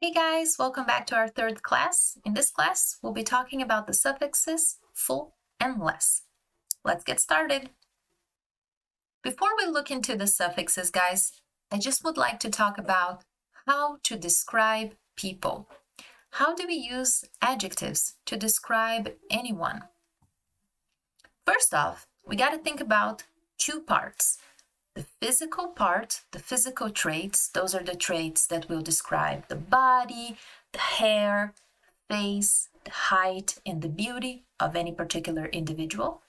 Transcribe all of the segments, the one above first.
Hey guys, welcome back to our third class. In this class, we'll be talking about the suffixes full and less. Let's get started. Before we look into the suffixes, guys, I just would like to talk about how to describe people. How do we use adjectives to describe anyone? First off, we got to think about two parts. The physical part, the physical traits, those are the traits that will describe the body, the hair, face, the height, and the beauty of any particular individual.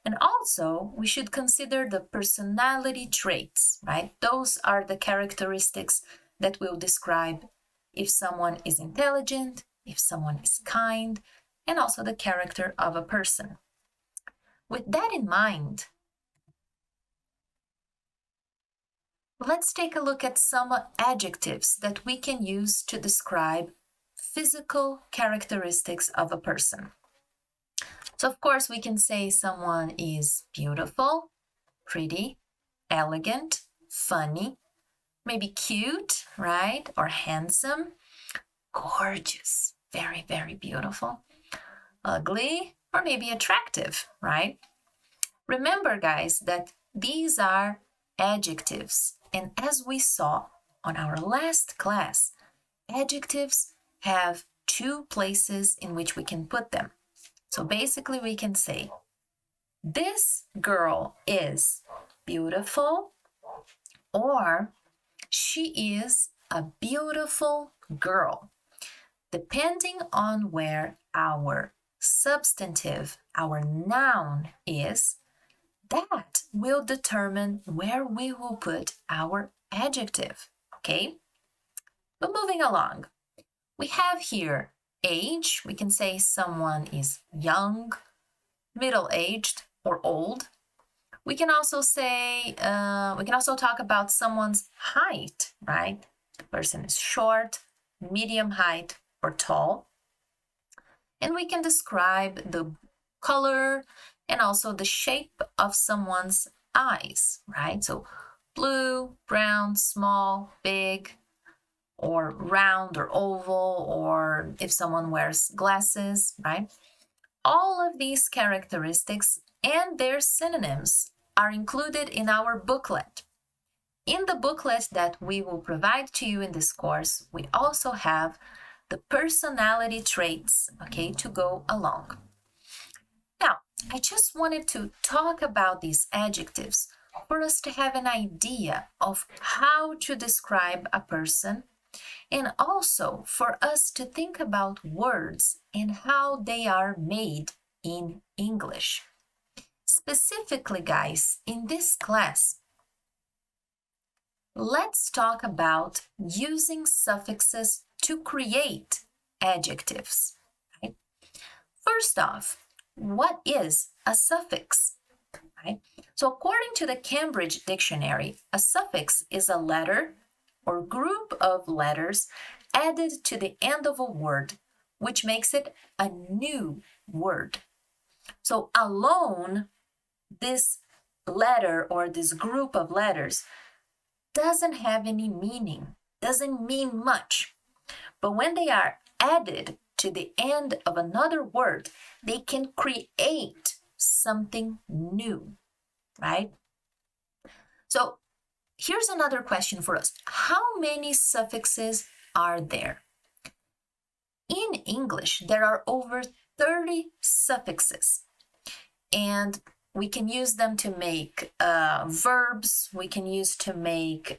And also, we should consider the personality traits, right? Those are the characteristics that will describe if someone is intelligent, if someone is kind, and also the character of a person. With that in mind, let's take a look at some adjectives that we can use to describe physical characteristics of a person. So, of course, we can say someone is beautiful, pretty, elegant, funny, maybe cute, right? Or handsome, gorgeous, very, very beautiful, ugly, or maybe attractive, right? Remember, guys, that these are adjectives. And as we saw on our last class, adjectives have two places in which we can put them. So basically we can say, this girl is beautiful, or she is a beautiful girl, depending on where our substantive, our noun is. That will determine where we will put our adjective, okay? But moving along, we have here age. We can say someone is young, middle-aged, or old. We can also say, we can also talk about someone's height, right? The person is short, medium height, or tall. And we can describe the color and also the shape of someone's eyes, right? So blue, brown, small, big, or round or oval, or if someone wears glasses, right? All of these characteristics and their synonyms are included in our booklet. In the booklet that we will provide to you in this course, we also have the personality traits, okay, to go along. Now, I just wanted to talk about these adjectives for us to have an idea of how to describe a person, and also for us to think about words and how they are made in English. Specifically, guys, in this class, let's talk about using suffixes to create adjectives. Right? First off, what is a suffix? Right? So according to the Cambridge Dictionary, a suffix is a letter or group of letters added to the end of a word, which makes it a new word. So alone, this letter or this group of letters doesn't have any meaning, doesn't mean much. But when they are added to the end of another word, they can create something new, right? So here's another question for us. How many suffixes are there? In English, there are over 30 suffixes, and we can use them to make verbs, we can use to make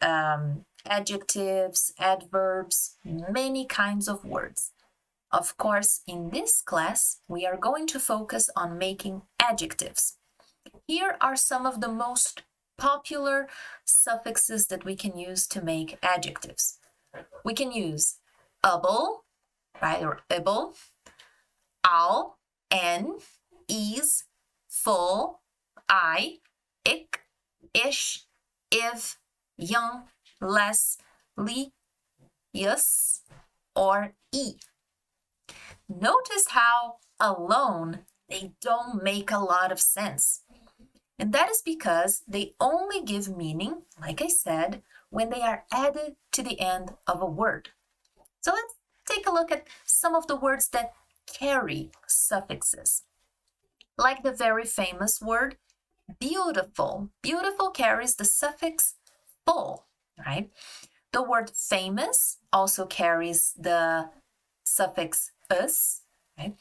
adjectives, adverbs, many kinds of words. Of course, in this class, we are going to focus on making adjectives. Here are some of the most popular suffixes that we can use to make adjectives. We can use able, right, or able, al, en, is, full, I, ik, ish, if, young, less, li, yus, or e. Notice how alone they don't make a lot of sense. And that is because they only give meaning, like I said, when they are added to the end of a word. So let's take a look at some of the words that carry suffixes. Like the very famous word beautiful. Beautiful carries the suffix full, right? The word famous also carries the suffix us, right?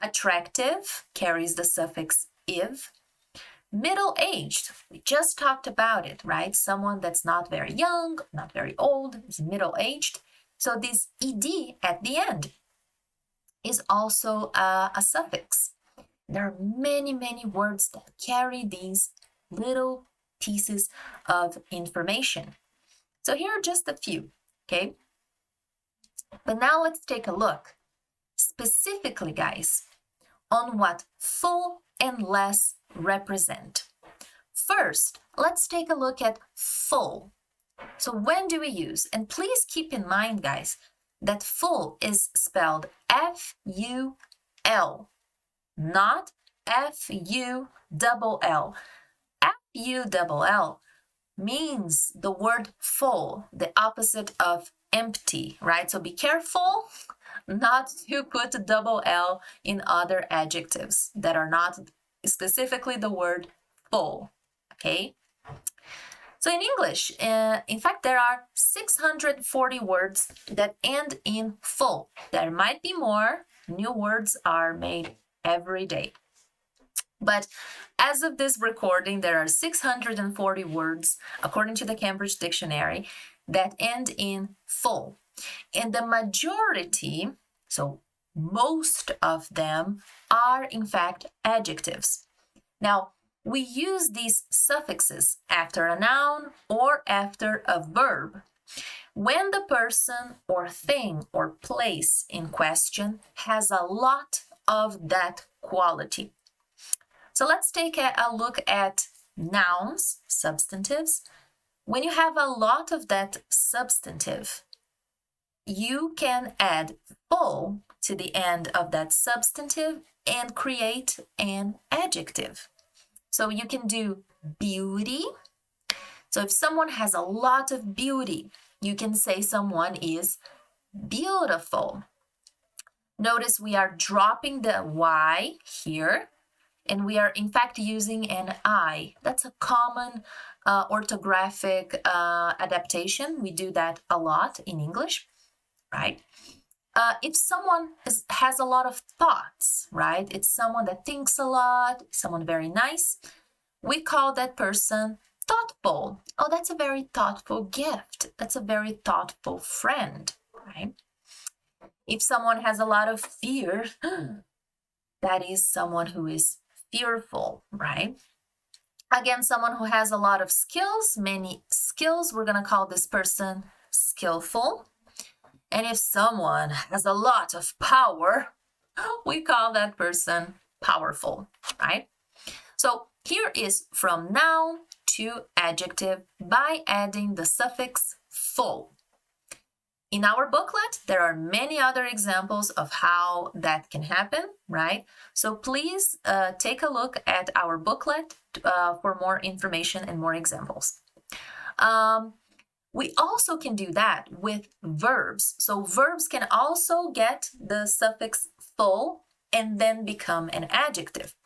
Attractive carries the suffix iv. Middle-aged, we just talked about it, right? Someone that's not very young, not very old, is middle-aged. So this ed at the end is also a suffix. There are many, many words that carry these little pieces of information. So here are just a few, okay? But now let's take a look specifically, guys, on what full and less represent. First, let's take a look at full. So when do we use? And please keep in mind, guys, that full is spelled F-U-L, not F-U-double-L. F-U-double-L means the word full, the opposite of empty, right? So be careful not to put double L in other adjectives that are not specifically the word full, okay? So in English, in fact, there are 640 words that end in full. There might be more. New words are made every day. But as of this recording, there are 640 words, according to the Cambridge Dictionary, that end in full. And the majority, so most of them, are in fact adjectives. Now, we use these suffixes after a noun or after a verb when the person or thing or place in question has a lot of that quality. So let's take a look at nouns, substantives. When you have a lot of that substantive, you can add full to the end of that substantive and create an adjective. So you can do beauty. So if someone has a lot of beauty, you can say someone is beautiful. Notice we are dropping the Y here, and we are in fact using an I. That's a common orthographic adaptation. We do that a lot in English, right? If someone has a lot of thoughts, right? It's someone that thinks a lot, someone very nice. We call that person thoughtful. Oh, that's a very thoughtful gift. That's a very thoughtful friend, right? If someone has a lot of fear, that is someone who is fearful, right? Again, someone who has a lot of skills, many skills, we're going to call this person skillful. And if someone has a lot of power, we call that person powerful, right? So here is from noun to adjective by adding the suffix full. In our booklet, there are many other examples of how that can happen, right? So please take a look at our booklet for more information and more examples. We also can do that with verbs. So verbs can also get the suffix full and then become an adjective.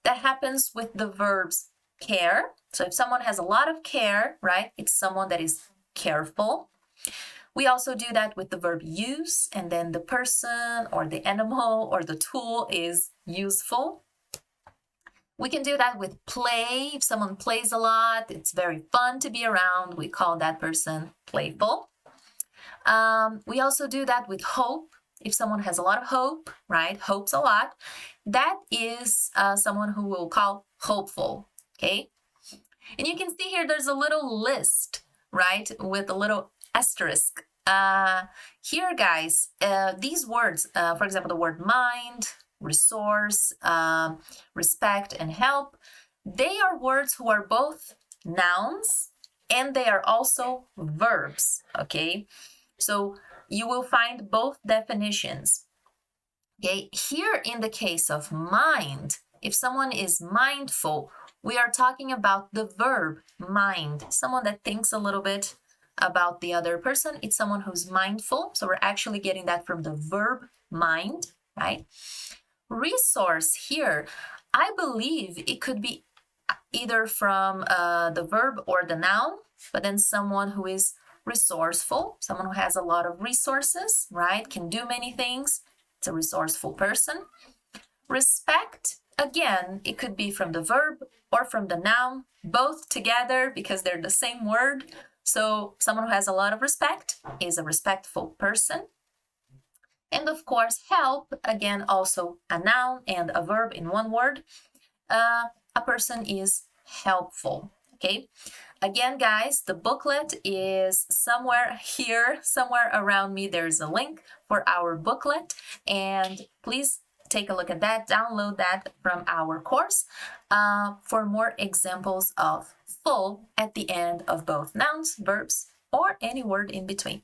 That happens with the verbs care. So if someone has a lot of care, right, it's someone that is careful. We also do that with the verb use, and then the person or the animal or the tool is useful. We can do that with play. If someone plays a lot, it's very fun to be around. We call that person playful. We also do that with hope. If someone has a lot of hope, right, hopes a lot, that is someone who we'll call hopeful, okay? And you can see here there's a little list, right, with a little asterisk. Here, guys, these words, for example, the word mind, resource, respect, and help, they are words who are both nouns and they are also verbs, okay? So you will find both definitions. Okay, here in the case of mind, if someone is mindful, we are talking about the verb mind, someone that thinks a little bit, about the other person. It's someone who's mindful. So we're actually getting that from the verb mind, right? Resource here, I believe it could be either from the verb or the noun, but then someone who is resourceful, someone who has a lot of resources, right? Can do many things. It's a resourceful person. Respect, again, it could be from the verb or from the noun, both together because they're the same word. So someone who has a lot of respect is a respectful person. And of course, help, again, also a noun and a verb in one word. A person is helpful, okay? Again, guys, the booklet is somewhere here, somewhere around me. There's a link for our booklet, and please take a look at that, download that from our course for more examples of full at the end of both nouns, verbs, or any word in between.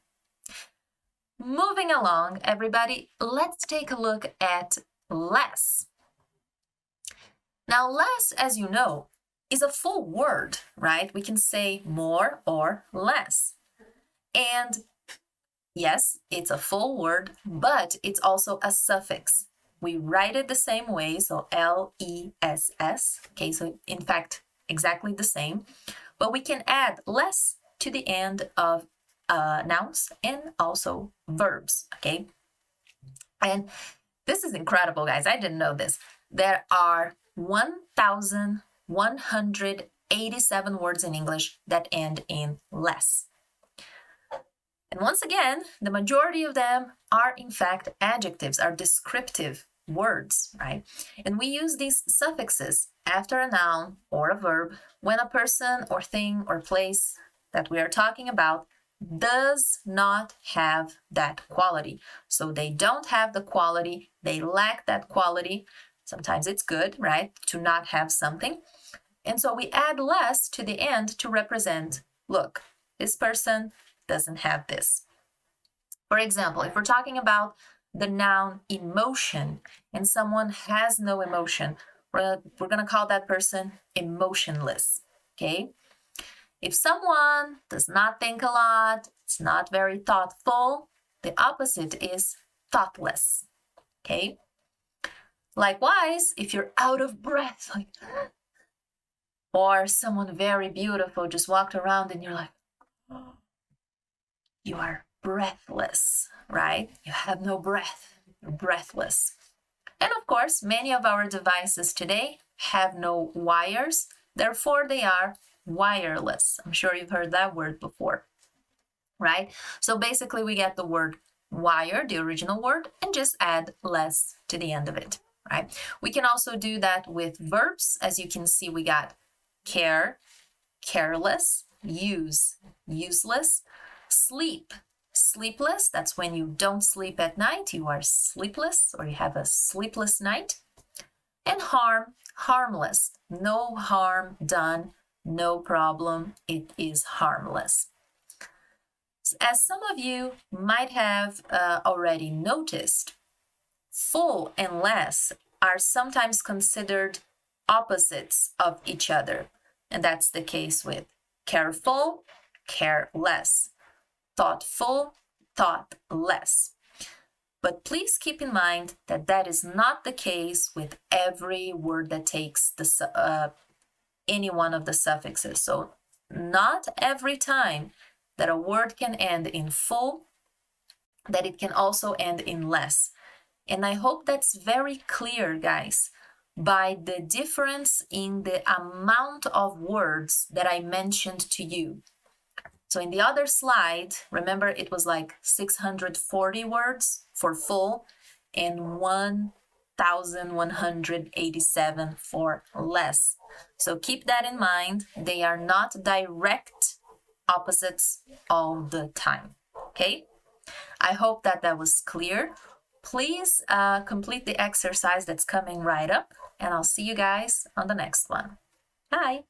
Moving along, everybody, let's take a look at less. Now, less, as you know, is a full word, right? We can say more or less. And yes, it's a full word, but it's also a suffix. We write it the same way, so L-E-S-S, okay? So in fact, exactly the same, but we can add less to the end of nouns and also verbs, okay? And this is incredible, guys. I didn't know this. There are 1,187 words in English that end in less. And once again, the majority of them are in fact adjectives, are descriptive words, right? And we use these suffixes after a noun or a verb when a person or thing or place that we are talking about does not have that quality. So they don't have the quality, they lack that quality. Sometimes it's good, right, to not have something. And so we add less to the end to represent, look, this person doesn't have this. For example, if we're talking about the noun emotion and someone has no emotion, we're going to call that person emotionless, okay? If someone does not think a lot, it's not very thoughtful, the opposite is thoughtless, okay? Likewise, if you're out of breath, like, or someone very beautiful just walked around and you're like, oh, you are breathless, right? You have no breath, you're breathless. And of course, many of our devices today have no wires, therefore they are wireless. I'm sure you've heard that word before, right? So basically we get the word wire, the original word, and just add less to the end of it, right? We can also do that with verbs. As you can see, we got care, careless, use, useless, sleep, sleepless. That's when you don't sleep at night, you are sleepless or you have a sleepless night. And harm, harmless, no harm done, no problem, it is harmless. As some of you might have already noticed, full and less are sometimes considered opposites of each other. And that's the case with careful, careless, thoughtful, thoughtless. But please keep in mind that that is not the case with every word that takes any one of the suffixes. So not every time that a word can end in full, that it can also end in less. And I hope that's very clear, guys, by the difference in the amount of words that I mentioned to you. So in the other slide, remember it was like 640 words for full and 1,187 for less. So keep that in mind. They are not direct opposites all the time, okay? I hope that that was clear. Please complete the exercise that's coming right up, and I'll see you guys on the next one. Bye.